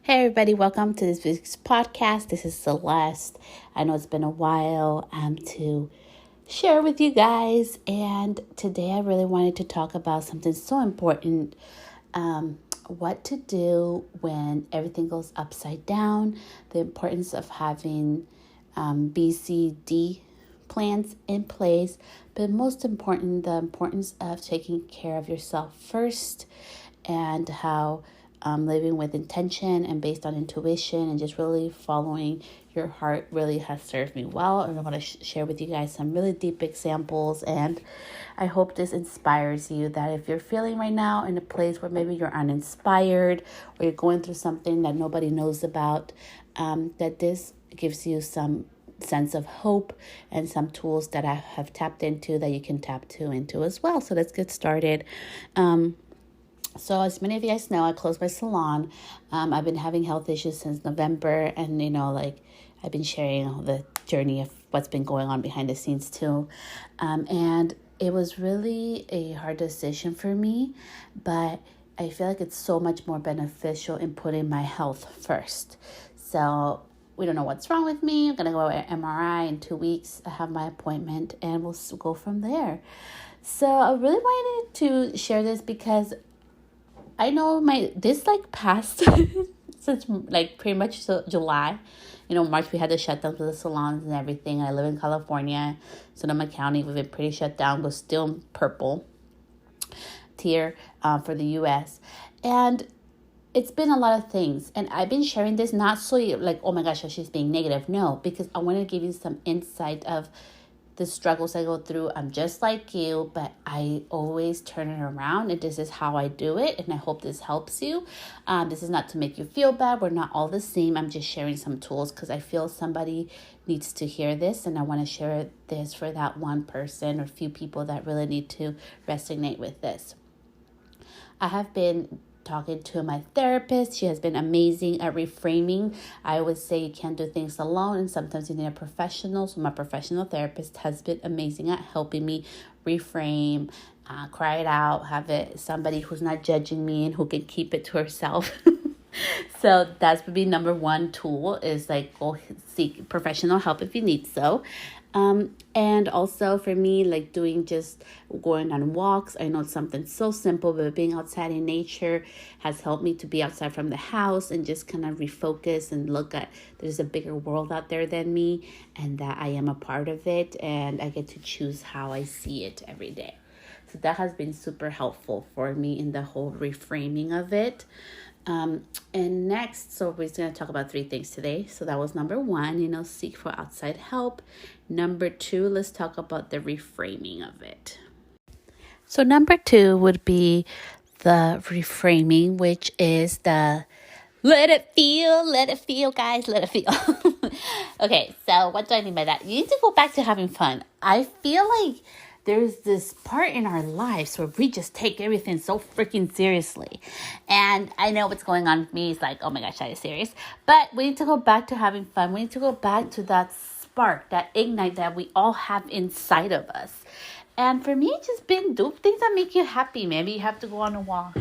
Hey everybody, welcome to this week's podcast. This is Celeste. I know it's been a while to share with you guys, and today I really wanted to talk about something so important, what to do when everything goes upside down, the importance of having BCD plans in place, but most important, the importance of taking care of yourself first, and how living with intention and based on intuition and just really following your heart really has served me well. And I want to share with you guys some really deep examples, and I hope this inspires you that if you're feeling right now in a place where maybe you're uninspired or you're going through something that nobody knows about, that this gives you some sense of hope and some tools that I have tapped into that you can tap into as well. So let's get started. So as many of you guys know, I closed my salon. I've been having health issues since November, and I've been sharing the journey of what's been going on behind the scenes too. And it was really a hard decision for me, but I feel like it's so much more beneficial in putting my health first. So we don't know what's wrong with me. I'm going to go to MRI in 2 weeks. I have my appointment and we'll go from there. So I really wanted to share this because I know this passed since pretty much July. March we had the shutdown for the salons and everything. I live in California. Sonoma County, we've been pretty shut down, but still purple tier for the U.S. And it's been a lot of things. And I've been sharing this not so oh my gosh, she's being negative. No, because I want to give you some insight of the struggles I go through. I'm just like you, but I always turn it around, and this is how I do it, and I hope this helps you. This is not to make you feel bad. We're not all the same. I'm just sharing some tools because I feel somebody needs to hear this, and I want to share this for that one person or few people that really need to resonate with this. I have been talking to my therapist. She has been amazing at reframing. I always say you can't do things alone, and sometimes you need a professional. So my professional therapist has been amazing at helping me reframe, cry it out, have it somebody who's not judging me and who can keep it to herself. So that's would be number one tool is go seek professional help if you need so. And also for me, going on walks. I know it's something so simple, but being outside in nature has helped me to be outside from the house and just kind of refocus and look at there's a bigger world out there than me, and that I am a part of it, and I get to choose how I see it every day. So that has been super helpful for me in the whole reframing of it. And next, so we're going to talk about 3 things today. So that was number 1, seek for outside help. Number 2, let's talk about the reframing of it. So number 2 would be the reframing, which is the let it feel, guys, let it feel. Okay, so what do I mean by that? You need to go back to having fun. I feel like there's this part in our lives where we just take everything so freaking seriously. And I know what's going on with me. It's oh my gosh, that is serious. But we need to go back to having fun. We need to go back to that spark, that ignite that we all have inside of us. And for me, just do things that make you happy. Maybe you have to go on a walk.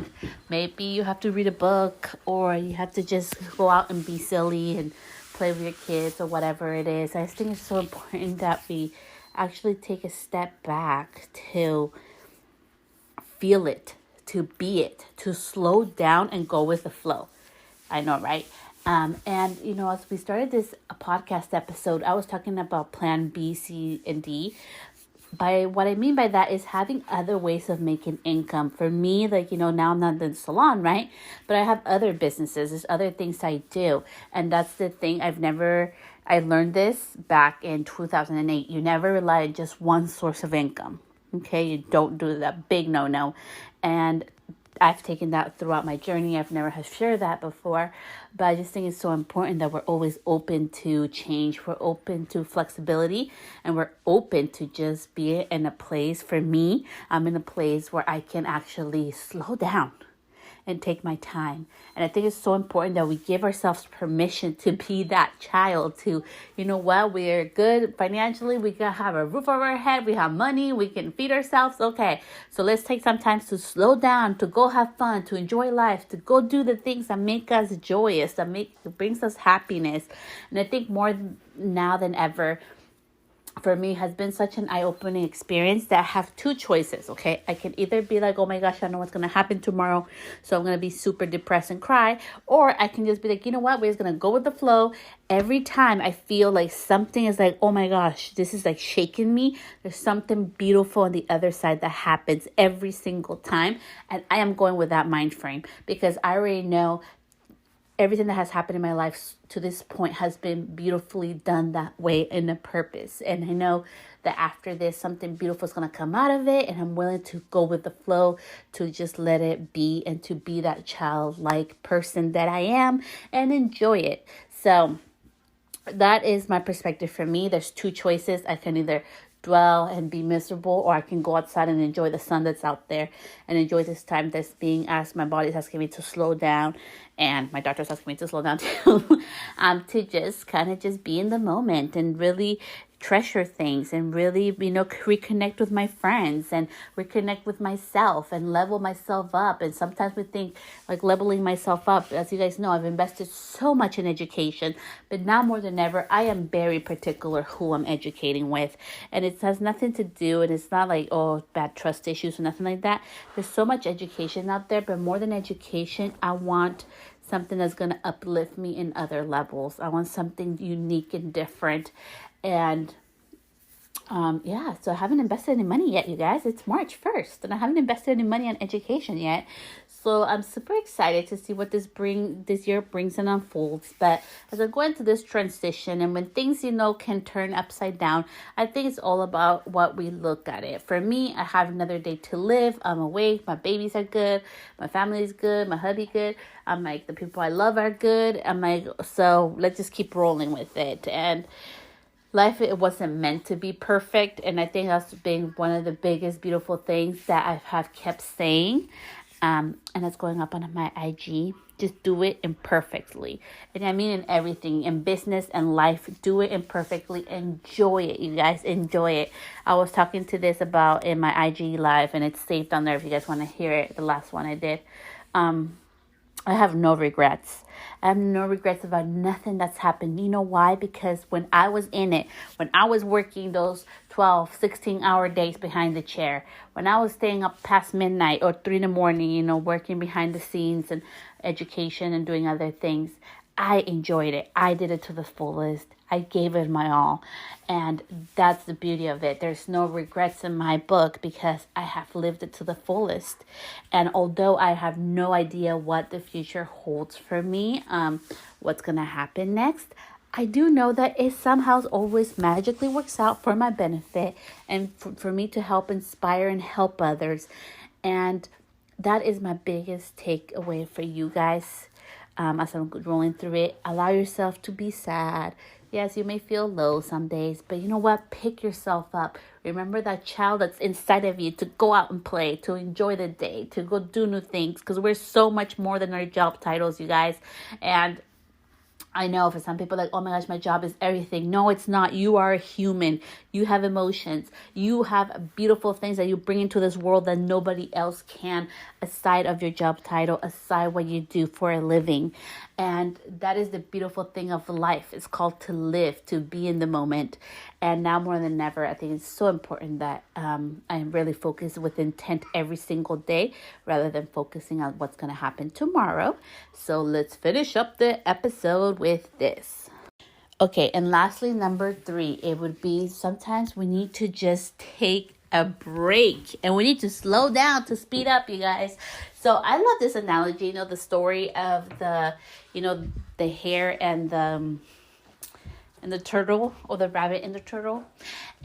Maybe you have to read a book, or you have to just go out and be silly and play with your kids or whatever it is. I just think it's so important that we actually take a step back to feel it, to be it, to slow down and go with the flow. I know, right? And, as we started this podcast episode, I was talking about plan B, C, and D. By what I mean by that is having other ways of making income. For me, now I'm not in the salon, right? But I have other businesses. There's other things I do. And that's the thing. I learned this back in 2008. You never rely on just one source of income. Okay? You don't do that. Big no-no. And I've taken that throughout my journey. I've never have shared that before, but I just think it's so important that we're always open to change. We're open to flexibility, and we're open to just be in a place. For me, I'm in a place where I can actually slow down and take my time. And I think it's so important that we give ourselves permission to be that child, to, you know what, we're good financially, we can have a roof over our head, we have money, we can feed ourselves. Okay, so let's take some time to slow down, to go have fun, to enjoy life, to go do the things that make us joyous, that brings us happiness. And I think more now than ever, for me, has been such an eye-opening experience that I have two choices, okay? I can either be like, oh my gosh, I know what's going to happen tomorrow, so I'm going to be super depressed and cry. Or I can just be like, you know what? We're just going to go with the flow. Every time I feel like something is like, oh my gosh, this is like shaking me, there's something beautiful on the other side that happens every single time. And I am going with that mind frame because I already know everything that has happened in my life to this point has been beautifully done that way in a purpose. And I know that after this, something beautiful is going to come out of it. And I'm willing to go with the flow, to just let it be and to be that childlike person that I am and enjoy it. So that is my perspective for me. There's two choices. I can either dwell and be miserable, or I can go outside and enjoy the sun that's out there and enjoy this time that's being asked. My body's asking me to slow down, and my doctor's asking me to slow down too. To just kind of just be in the moment and really treasure things and really, reconnect with my friends and reconnect with myself and level myself up. And sometimes we think like leveling myself up. As you guys know, I've invested so much in education, but now more than ever, I am very particular who I'm educating with. And it has nothing to do, and it's not like, oh, bad trust issues or nothing like that. There's so much education out there, but more than education, I want something that's going to uplift me in other levels. I want something unique and different. And so I haven't invested any money yet, you guys. It's March 1st, and I haven't invested any money on education yet. So I'm super excited to see what this year brings and unfolds. But as I go into this transition, and when things, can turn upside down, I think it's all about what we look at it. For me, I have another day to live. I'm awake. My babies are good. My family is good. My hubby good. I'm like, the people I love are good. I'm like, so let's just keep rolling with it. And life, it wasn't meant to be perfect. And I think that's been one of the biggest beautiful things that I have kept saying. And it's going up on my IG. Just do it imperfectly. And I mean in everything, in business and life, do it imperfectly. Enjoy it, you guys. Enjoy it. I was talking to this about in my IG live, and it's saved on there if you guys want to hear it. The last one I did. I have no regrets. I have no regrets about nothing that's happened. You know why? Because when I was in it, when I was working those 12, 16-hour days behind the chair, when I was staying up past midnight or 3 a.m, working behind the scenes and education and doing other things, I enjoyed it. I did it to the fullest. I gave it my all. And that's the beauty of it. There's no regrets in my book because I have lived it to the fullest. And although I have no idea what the future holds for me, what's going to happen next, I do know that it somehow always magically works out for my benefit and for me to help inspire and help others. And that is my biggest takeaway for you guys. As I'm rolling through it, allow yourself to be sad. Yes, you may feel low some days, but you know what? Pick yourself up. Remember that child that's inside of you to go out and play, to enjoy the day, to go do new things, because we're so much more than our job titles, you guys. And I know for some people like, oh my gosh, my job is everything. No, it's not. You are a human. You have emotions. You have beautiful things that you bring into this world that nobody else can, aside of your job title, aside what you do for a living. And that is the beautiful thing of life. It's called to live, to be in the moment. And now more than ever, I think it's so important that I really focus with intent every single day rather than focusing on what's going to happen tomorrow. So let's finish up the episode with this. Okay, and lastly, number 3, it would be sometimes we need to just take a break and we need to slow down to speed up, you guys. So I love this analogy, the story of the hare and the turtle, or the rabbit and the turtle.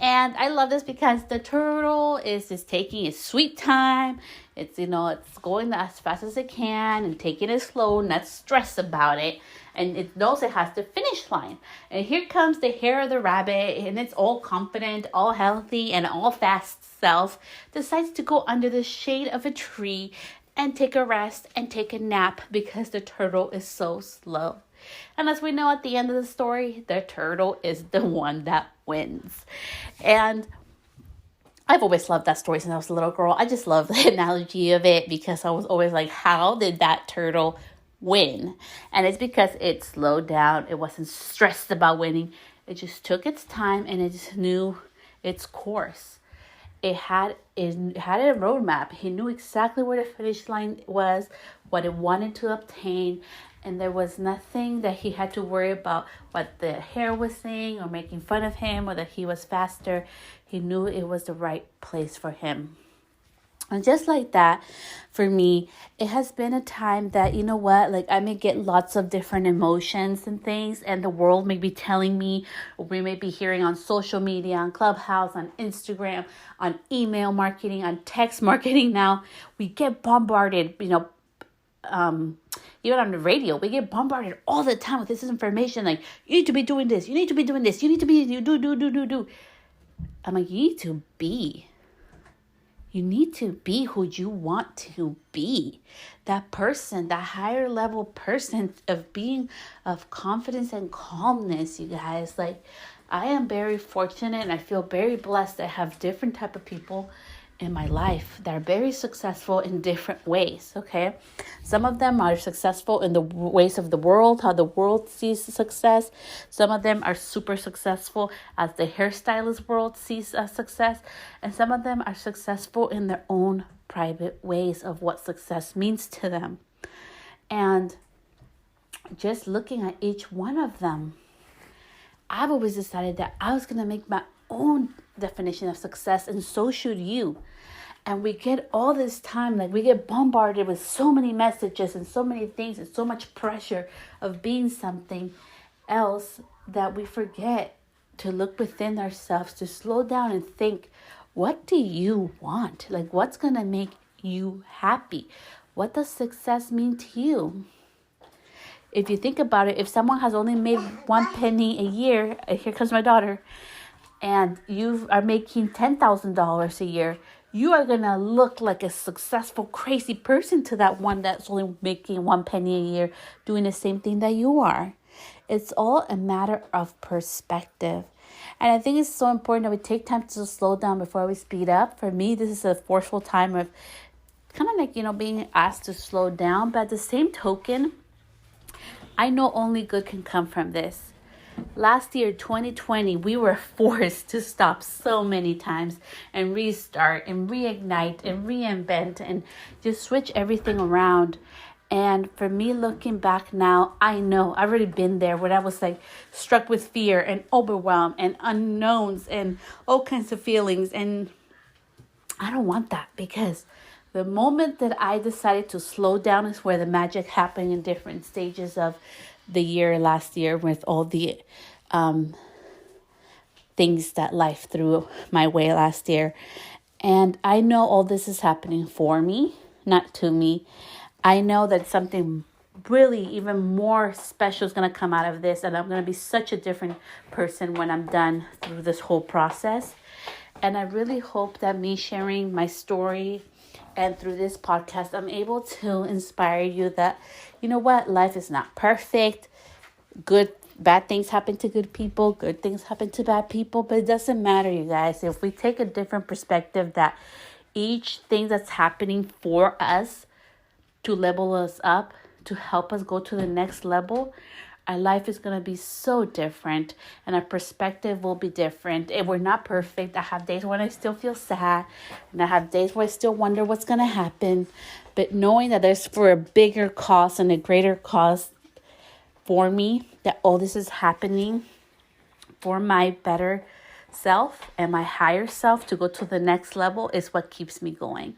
And I love this because the turtle is just taking its sweet time. It's, it's going as fast as it can and taking it slow, not stressed about it. And it knows it has the finish line. And here comes the hare or the rabbit, and it's all confident, all healthy, and all fast self decides to go under the shade of a tree and take a rest and take a nap because the turtle is so slow. And as we know at the end of the story, the turtle is the one that wins. And I've always loved that story since I was a little girl. I just love the analogy of it because I was always like, how did that turtle win? And it's because it slowed down. It wasn't stressed about winning. It just took its time and it just knew its course. It had a roadmap. He knew exactly where the finish line was, what it wanted to obtain, and there was nothing that he had to worry about what the hare was saying or making fun of him or that he was faster. He knew it was the right place for him. And just like that, for me, it has been a time that, you know what, like I may get lots of different emotions and things, and the world may be telling me, or we may be hearing on social media, on Clubhouse, on Instagram, on email marketing, on text marketing now. We get bombarded, even on the radio, we get bombarded all the time with this information. Like, you need to be doing this, you need to be doing this, you need to be, you do. I'm like, you need to be. You need to be who you want to be. That person, that higher level person of being of confidence and calmness, you guys. Like, I am very fortunate and I feel very blessed to have different type of people in my life that are very successful in different ways, okay? Some of them are successful in the ways of the world, how the world sees success. Some of them are super successful as the hairstylist world sees success. And some of them are successful in their own private ways of what success means to them. And just looking at each one of them, I've always decided that I was going to make my own definition of success, and so should you. And we get all this time, like we get bombarded with so many messages and so many things and so much pressure of being something else that we forget to look within ourselves, to slow down and think, what do you want? Like, what's going to make you happy? What does success mean to you? If you think about it, if someone has only made 1 penny a year, here comes my daughter, and you are making $10,000 a year, you are going to look like a successful, crazy person to that one that's only making 1 penny a year, doing the same thing that you are. It's all a matter of perspective. And I think it's so important that we take time to slow down before we speed up. For me, this is a forceful time of kind of like, being asked to slow down. But at the same token, I know only good can come from this. Last year, 2020, we were forced to stop so many times and restart and reignite and reinvent and just switch everything around. And for me, looking back now, I know I've already been there when I was like struck with fear and overwhelm and unknowns and all kinds of feelings. And I don't want that, because the moment that I decided to slow down is where the magic happened in different stages of the year last year, with all the things that life threw my way last year. And I know all this is happening for me, not to me. I know that something really even more special is going to come out of this, and I'm going to be such a different person when I'm done through this whole process. And I really hope that me sharing my story and through this podcast, I'm able to inspire you that, you know what, life is not perfect. Bad things happen to good people. Good things happen to bad people. But it doesn't matter, you guys. If we take a different perspective, that each thing that's happening for us to level us up, to help us go to the next level, our life is going to be so different, and our perspective will be different. And we're not perfect. I have days when I still feel sad, and I have days where I still wonder what's going to happen. But knowing that there's for a bigger cause and a greater cause for me, that all this is happening for my better self and my higher self to go to the next level, is what keeps me going.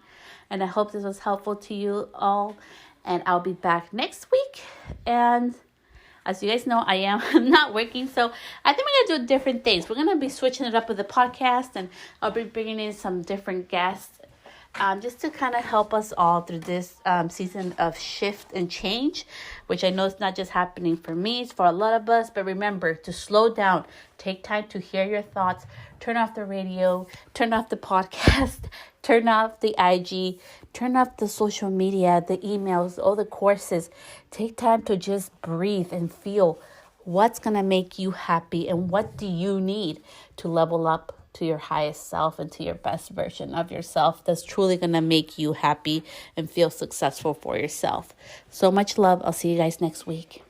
And I hope this was helpful to you all. And I'll be back next week. And as you guys know, I'm not working, so I think we're going to do different things. We're going to be switching it up with the podcast, and I'll be bringing in some different guests just to kind of help us all through this season of shift and change, which I know it's not just happening for me, it's for a lot of us. But remember to slow down, take time to hear your thoughts, turn off the radio, turn off the podcast, turn off the IG, turn off the social media, the emails, all the courses. Take time to just breathe and feel what's going to make you happy and what do you need to level up to your highest self and to your best version of yourself that's truly going to make you happy and feel successful for yourself. So much love. I'll see you guys next week.